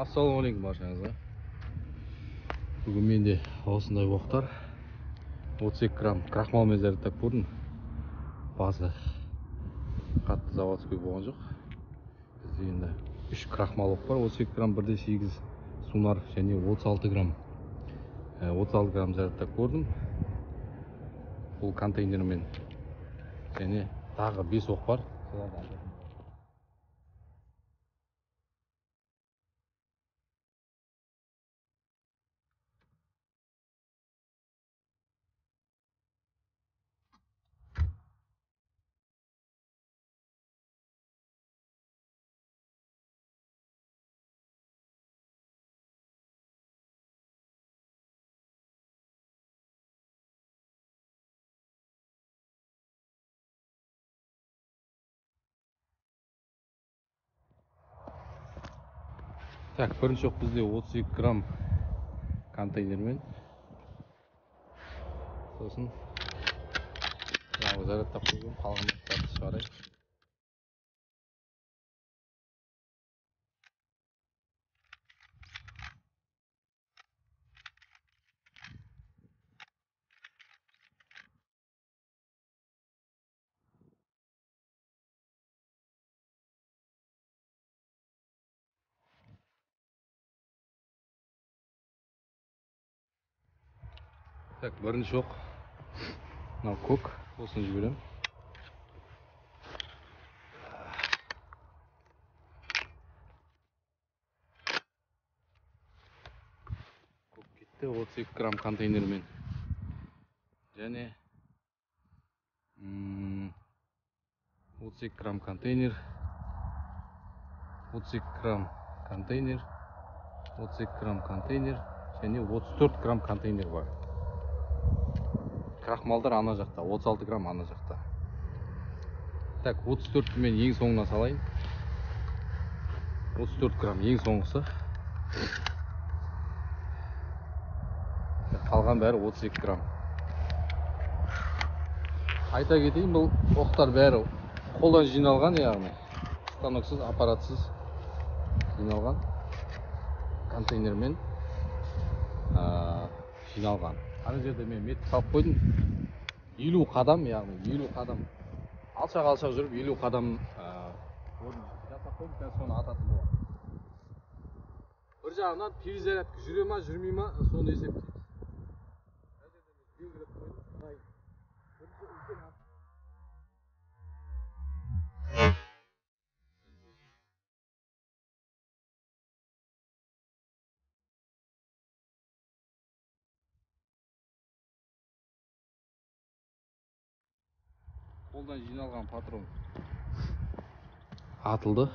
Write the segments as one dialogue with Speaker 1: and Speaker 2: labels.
Speaker 1: Ассалаумағалейкум баршаңызға. Бүгін менде осындай оқтар 32 грамм крахмалмен зарядтап көрдім. Басы қатты заводской болған жоқ. Бізде енді 3 крахмал оқ бар, 32 грамм 1,8 сунар және 36 грамм 36 грамм зарядтап көрдім. Бұл контейнермен және тағы 5 оқ бар. Так, бірінші оқ бізде 32 грамм контейнермен. Сосын зарядтап қойдым, қалған оқтарды шығарайық. Так, бірінші оқ мынау көк, осыны жіберем. Көк кетті, 32 грамм контейнермен. Және 32 грамм контейнер, 32 грамм контейнер, 32 грамм контейнер және 34 грамм контейнер бар. Крахмалдар ана жақта, 36 грамм ана жақта. Так, 34 мен ең соңына салайын. 34 грамм ең соңғысы. Қалған бәрі 32 грамм. Айта кетейін, бұл оқтар бәрі қолдан жиналған, яғни станоксыз, аппаратсыз жиналған контейнермен жиналған. Ана жерде мен метр салып қойдым. 50 қадам, яғни 50 қадам алшақ жүріп 50 қадам орын жасап қойдым. Қазір соны ататын болады. Бір жағынан перезарядка жүре ма, жүрмей ма, соны есептейміз. Қолдан жиналған патрон атылды.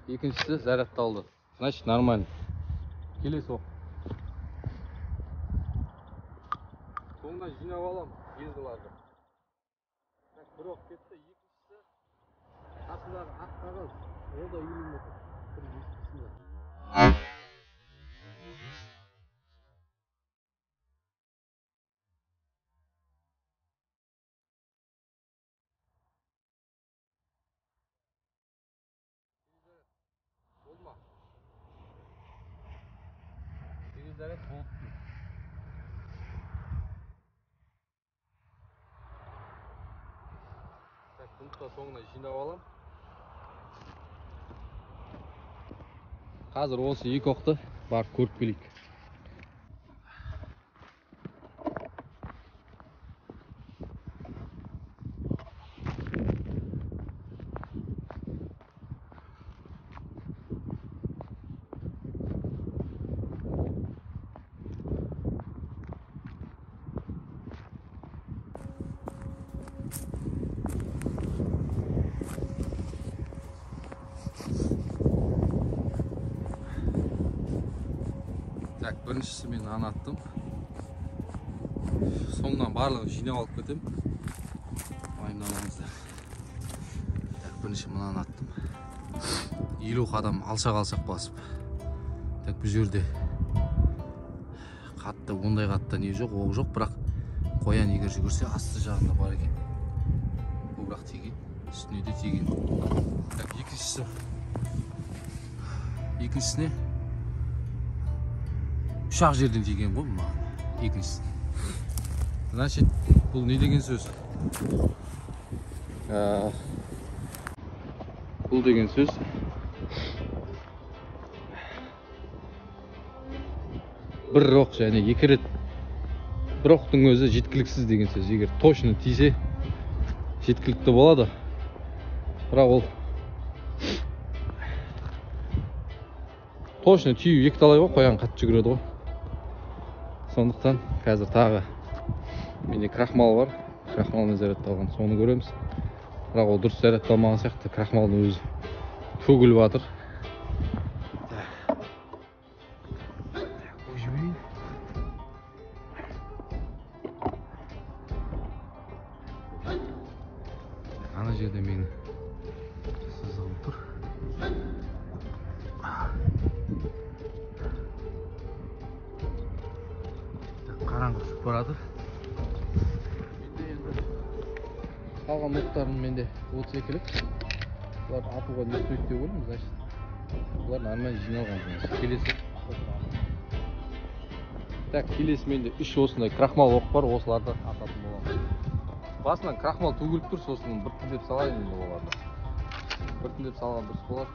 Speaker 1: Екіншісі зарядталды. Значит, нормально. Келесі оқ. Соңынан жинап алам езгіларды. Бір оқ кетті, екіншісі қасындағы ақ қағаз. Ол да 50 метр. Olma. Перезаряд болыпты. Так, бұны да соңынан жинап алам. Қазір осы екі оқты барып көріп келейік. Так, біріншісі мен аттым. Соңынан барлығын жинап алып кетем. Айналаңыздар. Так, бірінші мынаны аттым. 50 қадам алшақ басып. Так, бұл жерде қатты, ондай қатты не жоқ, оқ жоқ, бірақ қоян егер жүгірсе асты жағында бар екен. Бұл бірақ теген, үстіне де теген. Так, екіншісі екіншісіне ұшақ жерден тиген ғой маған. Екіншісі. Значит, бұл не деген сөз? Бұл деген сөз бір оқ және екі рет бір оқтың өзі жеткіліксіз деген сөз. Егер точно тисе жеткілікті болады. Бірақ ол точно тию екі талай ғой, қоян қатты жүгіреді ғой. Сондықтан қазір тағы менде крахмал бар. Крахмалмен зарядталған, соны көреміз. Бірақ ол дұрыс зарядталмаған сияқты, крахмалдың өзі төгіліп жатыр. Ана жерде мені сызылып тұр. Қараңғы түсіп барады. Қалған оқтарын менде 32-лік. Бұлар атуға не стоит деп ойлаймын, значит. Бұлар нормально жиналған. Келесі. Так, келесі менде 3 осындай крахмал оқ бар, осыларды ататын боламын. Басынан крахмал төгіліп тұр, сосын біртіндеп салайын енді оларды. Біртіндеп салған дұрыс болады.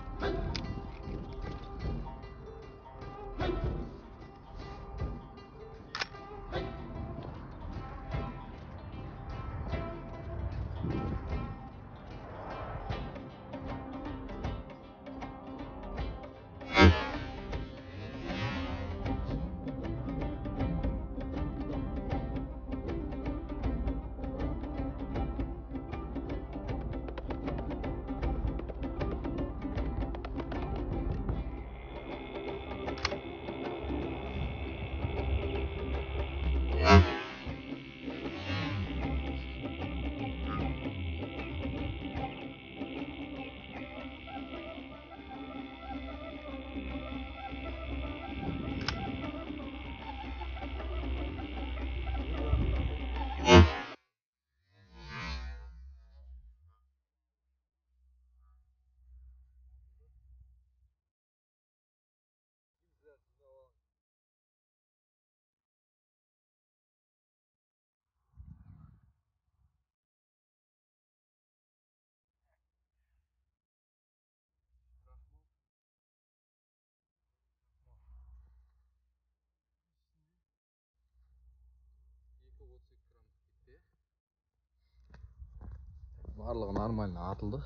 Speaker 1: Барлығы нормально атылды.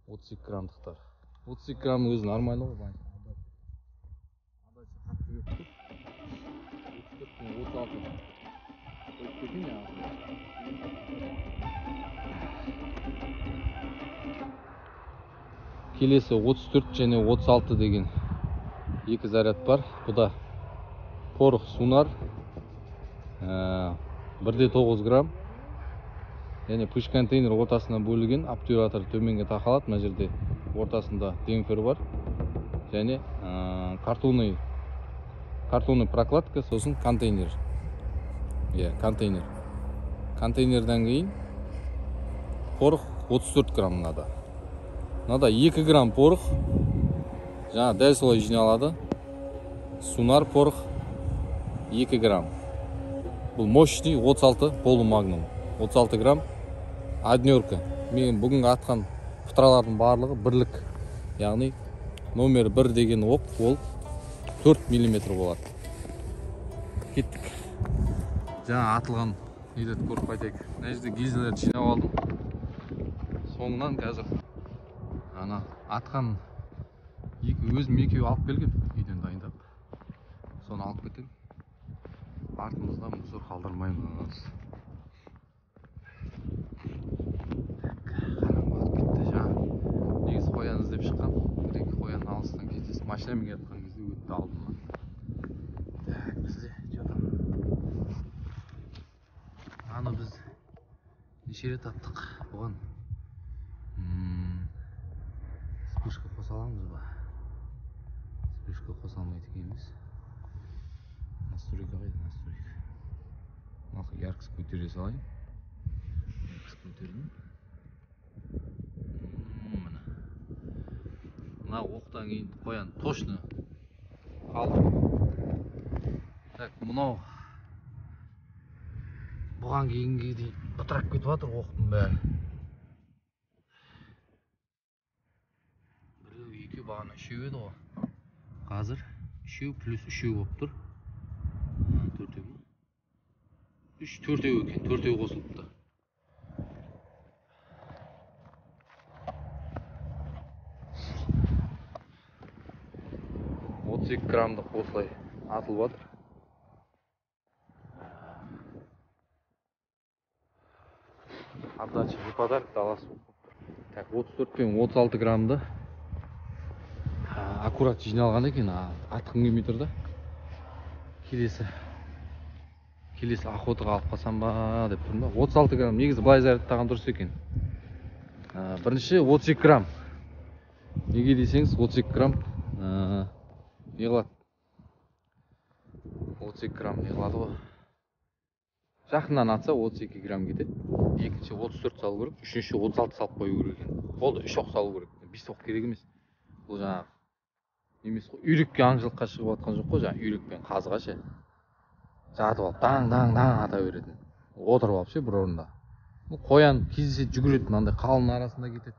Speaker 1: 32 граммдықтар. 32 грамм өзі нормально ғой. Адайсы қатты көп тұр. 34 пен 36. Келесі 34 және 36 деген екі заряд бар. Бұда порох сунар 1,9 грамм. Және пыш контейнер ортасына бөлінген, обтюратор төменге тақалады. Мына жерде ортасында демпфер бар. Және картонный прокладка, сосын контейнер. Контейнер. Контейнерден кейін порох 34 грамм мынада. Мынада 2 грамм порох. Жаңа дәл солай жиналады. Сунар порох 2 грамм. Бұл мощный 36 полумагнум. 36 грамм. Однерка. Мен бүгінгі атқан пұтралардың барлығы бірлік. Яғни номер 1 деген оқ ол 4 мм болады. Кеттік. Жаңа атылған недет көріп қайтайық. Мына жерде гильзаларды жинап алдым. Соңынан қазір ана атқан өзім екеуі алып келгем, үйден дайындап. Соны алып кетем. Артымызда мусор қалдырмаймыз. Негізі қоян іздеп шыққам. Бір-екі қоян алыстан кездесіп, машинамен келіп жатқан кезде өтті алдымнан. Так, бізде аны біз неше рет аттық. Бұған вспышка қоса аламыз ба? Вспышка қоса алмайды екенбіз. Настройка қайда, настройка? Яркость көтере салайын. Яркость көтердім. Мына оқта одан кейін қоян точно қалды. Так, мынау бұған кейінге дейін бытырап кетіп жатыр оқтың бәрі. Біреу, екеу, бағана үшеу еді ғой. Қазір үшеу плюс үшеу болып тұр. Төртеу ме? Үш, төртеу екен, төртеу қосылыпты. Отыз екі граммдық осылай атылып жатыр. Отдача не подарок даласы. Так, 34 пен 36 граммды аккурат жиналған екен, атқым келмей тұр да. Келесі охотаға алып қалсам ба деп тұрмын да. 36 грамм негізі былай зарядтаған дұрыс екен. Бірінші 32 грамм. Неге десеңіз 32 грамм не қылады? 32 грамм не қылады ғой? Жақыннан атса 32 грамм кетеді. Екінші 34 салу керек, үшінші 36 салып қою керек екен. Болды, 3 оқ салу керек. 5 оқ керек емес. Бұл жаңағы емес қой, үйрекке аңшылыққа шығып жатқан жоқ қой, жаңағы үйрекпен қазға ше. Жатып алып даң ата беретін. Отырып алып ше бір орында. Бұл қоян кездесе жүгіреді, мынандай қалың арасында кетеді.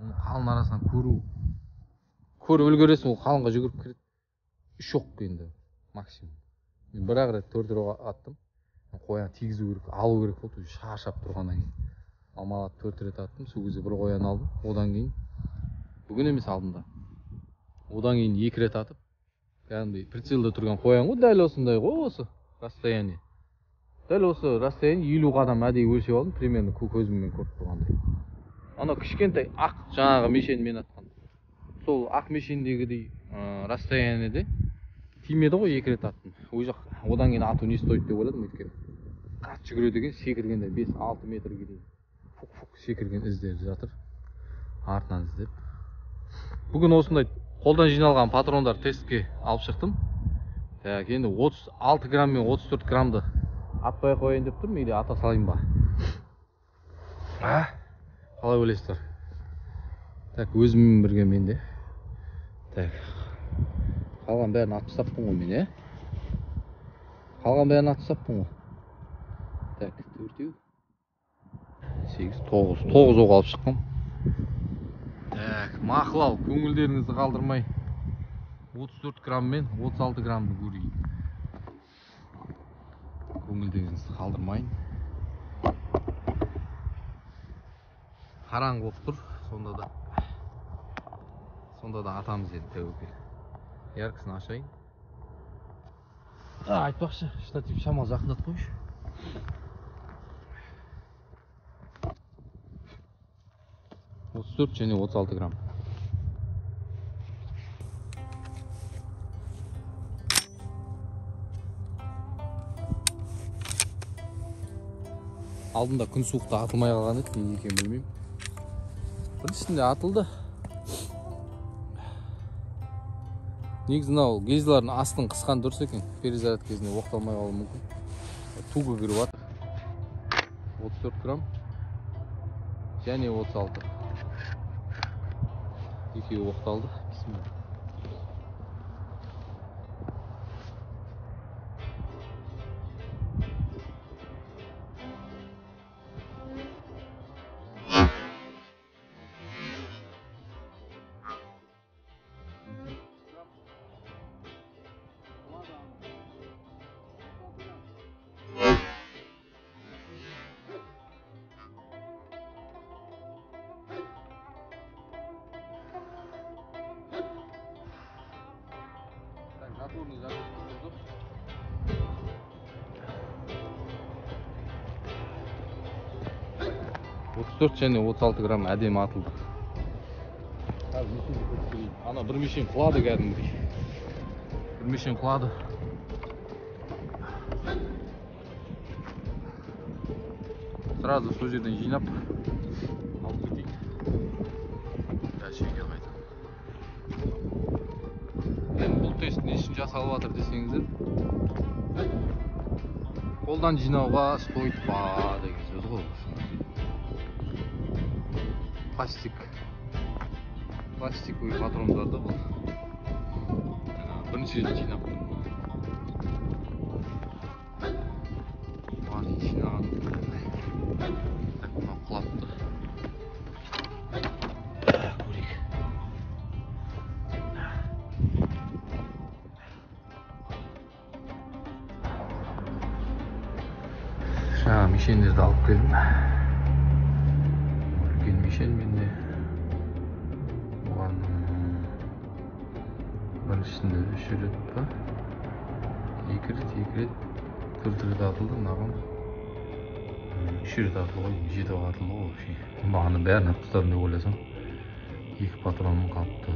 Speaker 1: Оны қалың арасынан көріп үлгересің, ол қалыңға жүгіріп кіреді. 3 оқ енді максимум. Мен бір-ақ рет 4 оқ аттым. Қоян тигізу керек, алу керек болды, шаршап тұрғаннан кейін. Амалап 4 рет аттым, сол кезде бір қоян алдым. Одан кейін бүгін емес алдында. Одан кейін 2 рет атып, кәдімгідей прицелде тұрған қоян ғой, дәл осындай ғой осы расстояние. Дәл осы расстояние 50 қадам әдейі өлшеп алдым, примерно көзіммен көріп тұрғандай. Ана кішкентай ақ жаңағы мешенмен атқан. Сол ақ мешендегідей расстояниеде тимеді ғой, 2 рет аттым. Ой жақ, одан кейін ату не стоит деп ойладым, өйткені қатты жүгіреді екен, секіргенде 5-6 метрге дейін фук секірген іздер жатыр, артынан іздеп. Бүгін осындай қолдан жиналған патрондар тестке алып шықтым. Так, енді 36 грамм мен 34 граммды атпай қойын деп тұрмын, или ата салайын ба? Қалай ойлайсыздар? Так, өзіммен бірге менде. Так, қалған бәрін атып тастаппын ғой мен, Қалған бәрін атып тастаппын ғой. Так, 4-еу, 8, 9 оқ алып шыққым. Так, мақұл, көңілдеріңізді қалдырмай 34 грамм мен 36 граммды көрейін. Көңілдеріңізді қалдырмайын. Қараңғы болып тұр, сонда да атамыз еді тәуекел. Яркісін ашайын. Айтпақшы, штатив шамал жақындат қойшы. Отыз 34 және 36 грамм. Алдында күн суықта атылмай қалған еді, неге екенін білмеймін. Біріншісінде атылды. Негізі мынау гейзлардың астын қысқан дұрыс екен. Перезаряд кезінде оқталмай қалуы мүмкін. Туғы кіріп жатыр. 34 грамм және 36. Екеуі оқталды. Бисмилла. Затворный загрузку. 34 және 36 грамм әдемі атылды. Ана бір мешен құлады кәдімгідей. Бір мешен құлады. Сразу сол жерден жинап алып кетейік. Дәшеге қайтып. Енді бұл тест не үшін жасалып жатыр десеңіздер, қолдан жинауға стоит па деген сөз ғой. Пластик пластиковый патрондар да бұл. Бірінші рет жинап тұрмын. Бұған жинаған. Так, мынау құлапты. Көрейік. Жаңа мешендерді алып келдім. Үлкен мешен менде. Оған біріншісінде 3 рет па? 2 рет, 4 рет атылды, мынаған 3 рет атылды ғой, 7 атылды ғой вообще. Бағаны бәрін атып тастадым деп ойласам, 2 патроным қалыпты.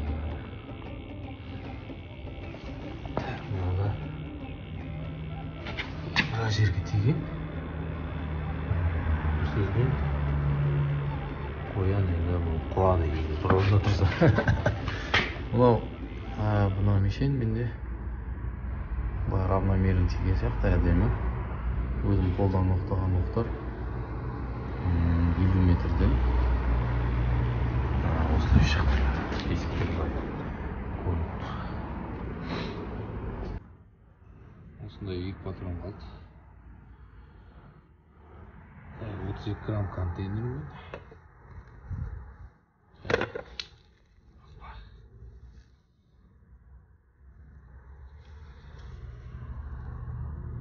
Speaker 1: Мынада біраз жерге тиген. Сөзбен қоян енді бұл құлады егер бір орында тұрса. Мынау мешен менде былай равномерно тиген сияқты әдемі. Өзім қолдан оқтаған оқтар 50 метрден осылай шықты. Есіктер былай көрініп тұр. Осындай 2 патрон қалды. 32 грамм контейнермен.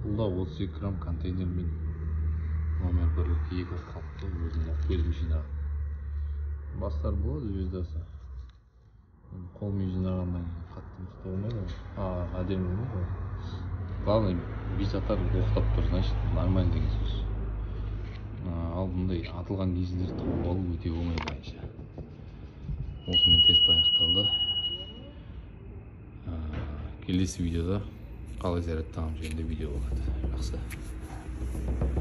Speaker 1: Бұл да 32 грамм контейнермен номер 1-2 қалыпты, өзім жинаған. Бастар болады звездасы. Қолмен жинағаннан қатты мықты болмайды ғой. Әдемі болмайды ғой. Главное, бесатар оқтап тұр, значит, нормально деген сөз. Ал бұндай атылған кездерді тауып алу өте оңай бойынша. Осымен тест аяқталды. Келесі видеода қалай зарядтағым жайында видео болады. Жақсы.